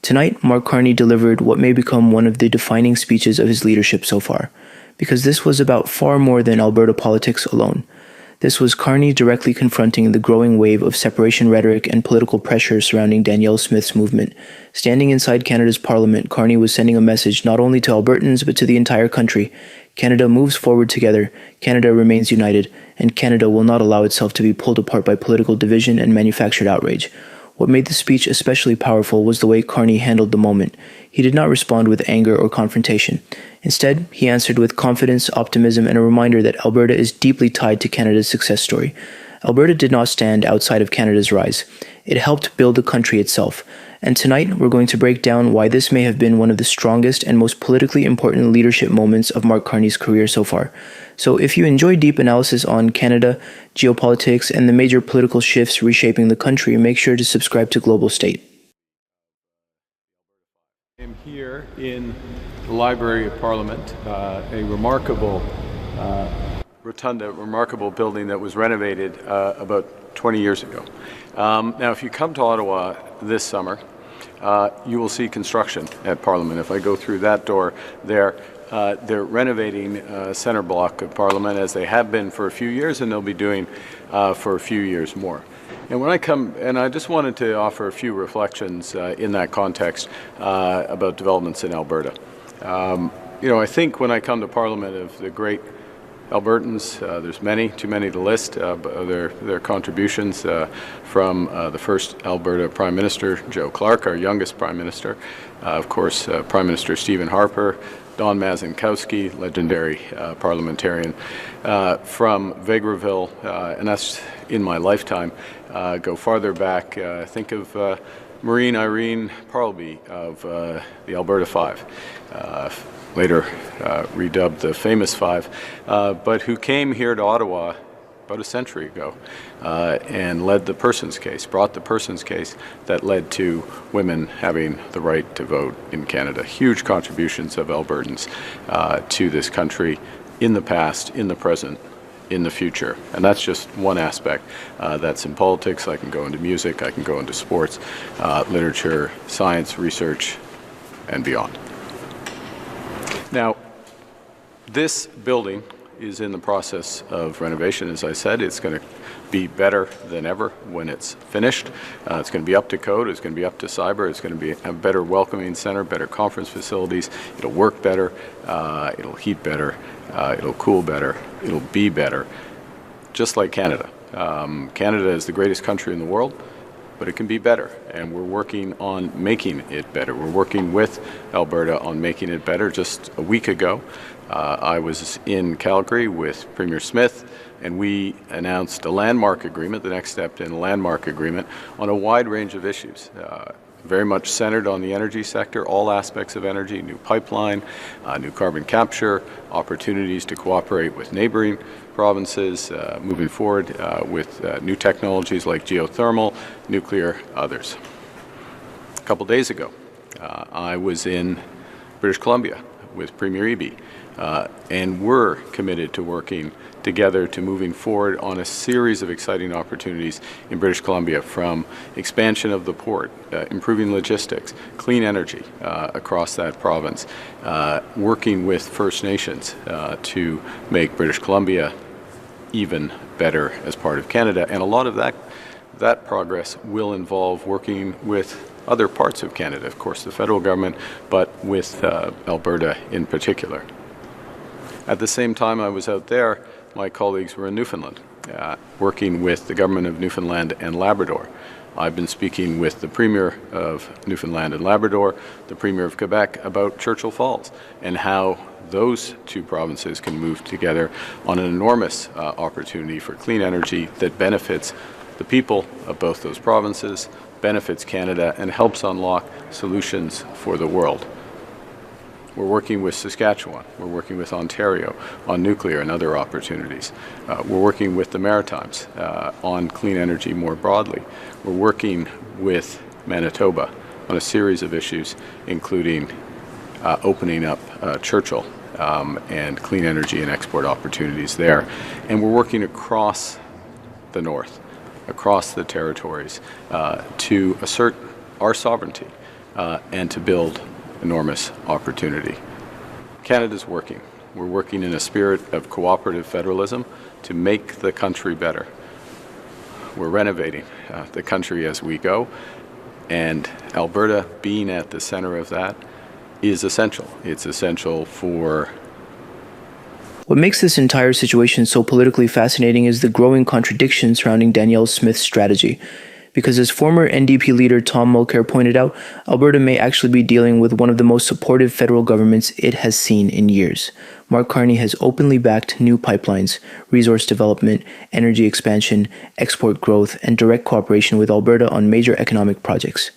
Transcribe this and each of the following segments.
Tonight, Mark Carney delivered what may become one of the defining speeches of his leadership so far, because this was about far more than Alberta politics alone. This was Carney directly confronting the growing wave of separation rhetoric and political pressure surrounding Danielle Smith's movement. Standing inside Canada's parliament, Carney was sending a message not only to Albertans but to the entire country. Canada moves forward together, Canada remains united, and Canada will not allow itself to be pulled apart by political division and manufactured outrage. What made the speech especially powerful was the way Carney handled the moment. He did not respond with anger or confrontation. Instead, he answered with confidence, optimism, and a reminder that Alberta is deeply tied to Canada's success story. Alberta did not stand outside of Canada's rise. It helped build the country itself. And tonight, we're going to break down why this may have been one of the strongest and most politically important leadership moments of Mark Carney's career so far. So if you enjoy deep analysis on Canada, geopolitics, and the major political shifts reshaping the country, make sure to subscribe to Global State. I'm here in the Library of Parliament, a remarkable rotunda, remarkable building that was renovated about 20 years ago. Now, if you come to Ottawa this summer, you will see construction at Parliament. If I go through that door there, they're renovating Centre Block of Parliament, as they have been for a few years, and they'll be doing for a few years more. And when I come, and I just wanted to offer a few reflections in that context about developments in Alberta. I think when I come to Parliament of the great Albertans, there's many, too many to list, their contributions from the first Alberta Prime Minister, Joe Clark, our youngest Prime Minister, of course, Prime Minister Stephen Harper, Don Mazinkowski, legendary parliamentarian, from Vegreville, and that's in my lifetime. Go farther back, think of Maureen Irene Parlby of the Alberta Five, later redubbed the Famous Five, but who came here to Ottawa about a century ago and led the persons case, brought the persons case that led to women having the right to vote in Canada. Huge contributions of Albertans to this country in the past, in the present, in the future. And that's just one aspect. That's in politics. I can go into music, I can go into sports, literature, science, research, and beyond. Now, this building is in the process of renovation. As I said, it's going to be better than ever when it's finished. It's going to be up to code, it's going to be up to cyber, it's going to be a better welcoming center, better conference facilities, it'll work better, it'll heat better, it'll cool better, it'll be better, just like Canada. Canada is the greatest country in the world, but it can be better, and we're working on making it better. We're working with Alberta on making it better. Just a week ago, I was in Calgary with Premier Smith, and we announced a landmark agreement, the next step in a landmark agreement, on a wide range of issues. Very much centered on the energy sector, all aspects of energy, new pipeline, new carbon capture, opportunities to cooperate with neighboring provinces, moving forward with new technologies like geothermal, nuclear, others. A couple days ago, I was in British Columbia with Premier Eby, and we're committed to working together to moving forward on a series of exciting opportunities in British Columbia, from expansion of the port, improving logistics, clean energy across that province, working with First Nations to make British Columbia even better as part of Canada. And a lot of that progress will involve working with other parts of Canada, of course the federal government, but with Alberta in particular. At the same time I was out there, my colleagues were in Newfoundland, working with the government of Newfoundland and Labrador. I've been speaking with the Premier of Newfoundland and Labrador, the Premier of Quebec, about Churchill Falls and how those two provinces can move together on an enormous opportunity for clean energy that benefits the people of both those provinces, benefits Canada, and helps unlock solutions for the world. We're working with Saskatchewan, we're working with Ontario on nuclear and other opportunities. We're working with the Maritimes on clean energy more broadly. We're working with Manitoba on a series of issues, including opening up Churchill and clean energy and export opportunities there. And we're working across the north, across the territories, to assert our sovereignty and to build enormous opportunity. Canada's working. We're working in a spirit of cooperative federalism to make the country better. We're renovating the country as we go, and Alberta being at the center of that is essential. It's essential for... What makes this entire situation so politically fascinating is the growing contradiction surrounding Danielle Smith's strategy. Because as former NDP leader Tom Mulcair pointed out, Alberta may actually be dealing with one of the most supportive federal governments it has seen in years. Mark Carney has openly backed new pipelines, resource development, energy expansion, export growth, and direct cooperation with Alberta on major economic projects.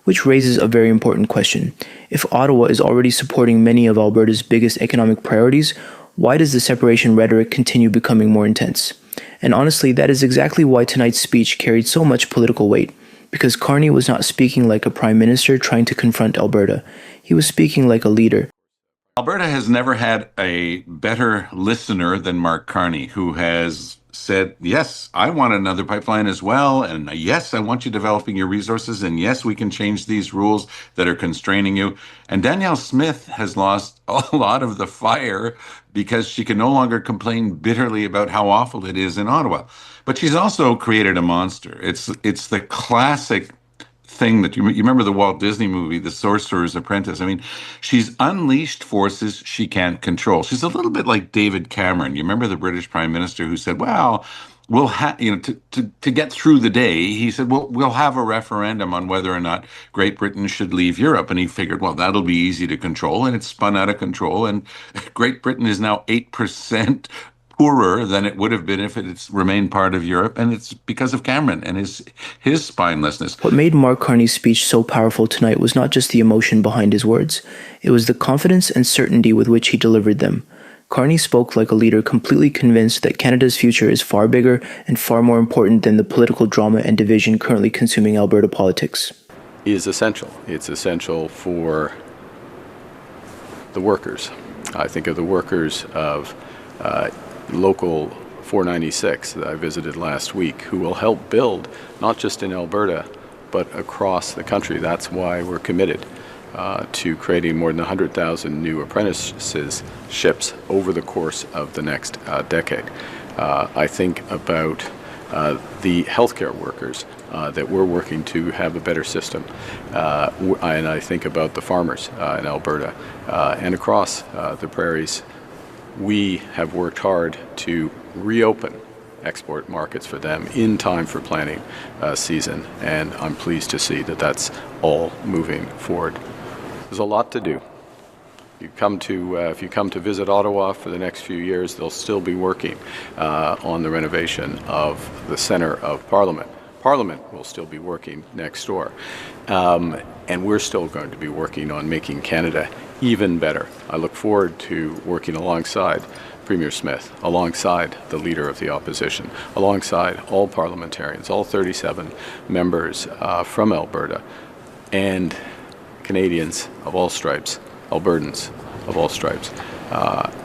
Which raises a very important question. If Ottawa is already supporting many of Alberta's biggest economic priorities, why does the separation rhetoric continue becoming more intense? And honestly, that is exactly why tonight's speech carried so much political weight. Because Carney was not speaking like a prime minister trying to confront Alberta. He was speaking like a leader. Alberta has never had a better listener than Mark Carney, who has said, yes, I want another pipeline as well, and yes, I want you developing your resources, and yes, we can change these rules that are constraining you. And Danielle Smith has lost a lot of the fire because she can no longer complain bitterly about how awful it is in Ottawa. But she's also created a monster. It's the classic thing that you remember the Walt Disney movie, The Sorcerer's Apprentice. I mean, she's unleashed forces she can't control. She's a little bit like David Cameron. You remember the British Prime Minister who said, well, we'll have, to get through the day, he said, well, we'll have a referendum on whether or not Great Britain should leave Europe. And he figured, well, that'll be easy to control. And it spun out of control. And Great Britain is now 8% poorer than it would have been if it had remained part of Europe, and it's because of Cameron and his spinelessness. What made Mark Carney's speech so powerful tonight was not just the emotion behind his words, it was the confidence and certainty with which he delivered them. Carney spoke like a leader completely convinced that Canada's future is far bigger and far more important than the political drama and division currently consuming Alberta politics. Is essential. It's essential for the workers. I think of the workers of Local 496 that I visited last week, who will help build not just in Alberta but across the country. That's why we're committed to creating more than 100,000 new apprenticeships over the course of the next decade. I think about the healthcare workers that we're working to have a better system. And I think about the farmers in Alberta and across the prairies. We have worked hard to reopen export markets for them in time for planting season, and I'm pleased to see that that's all moving forward. There's a lot to do. If you come to visit Ottawa for the next few years, they'll still be working on the renovation of the centre of Parliament. Parliament will still be working next door, and we're still going to be working on making Canada even better. I look forward to working alongside Premier Smith, alongside the Leader of the Opposition, alongside all parliamentarians, all 37 members from Alberta, and Canadians of all stripes, Albertans of all stripes,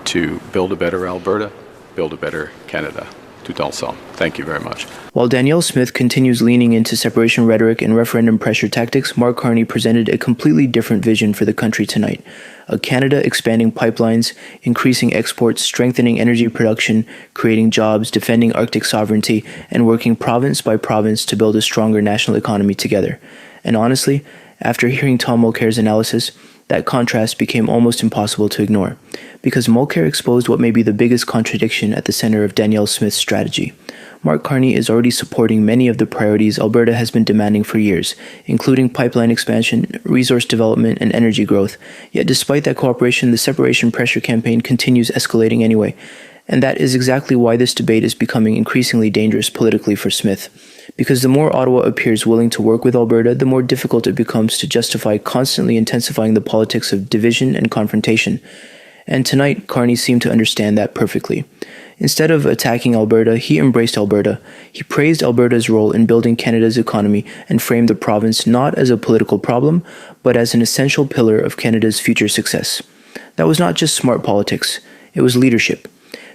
to build a better Alberta, build a better Canada. Tout ensemble. Thank you very much. While Danielle Smith continues leaning into separation rhetoric and referendum pressure tactics, Mark Carney presented a completely different vision for the country tonight. A Canada expanding pipelines, increasing exports, strengthening energy production, creating jobs, defending Arctic sovereignty, and working province by province to build a stronger national economy together. And honestly, after hearing Tom Mulcair's analysis, that contrast became almost impossible to ignore, because Mulcair exposed what may be the biggest contradiction at the center of Danielle Smith's strategy. Mark Carney is already supporting many of the priorities Alberta has been demanding for years, including pipeline expansion, resource development, and energy growth. Yet despite that cooperation, the separation pressure campaign continues escalating anyway. And that is exactly why this debate is becoming increasingly dangerous politically for Smith. Because the more Ottawa appears willing to work with Alberta, the more difficult it becomes to justify constantly intensifying the politics of division and confrontation. And tonight, Carney seemed to understand that perfectly. Instead of attacking Alberta, he embraced Alberta. He praised Alberta's role in building Canada's economy and framed the province not as a political problem, but as an essential pillar of Canada's future success. That was not just smart politics, it was leadership.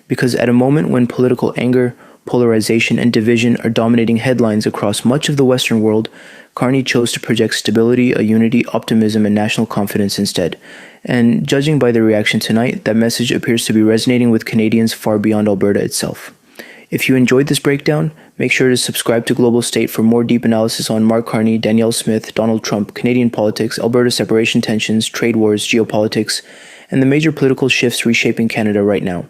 Because at a moment when political anger, polarization, and division are dominating headlines across much of the Western world, Carney chose to project stability, a unity, optimism, and national confidence instead. And judging by the reaction tonight, that message appears to be resonating with Canadians far beyond Alberta itself. If you enjoyed this breakdown, make sure to subscribe to Global State for more deep analysis on Mark Carney, Danielle Smith, Donald Trump, Canadian politics, Alberta separation tensions, trade wars, geopolitics, and the major political shifts reshaping Canada right now.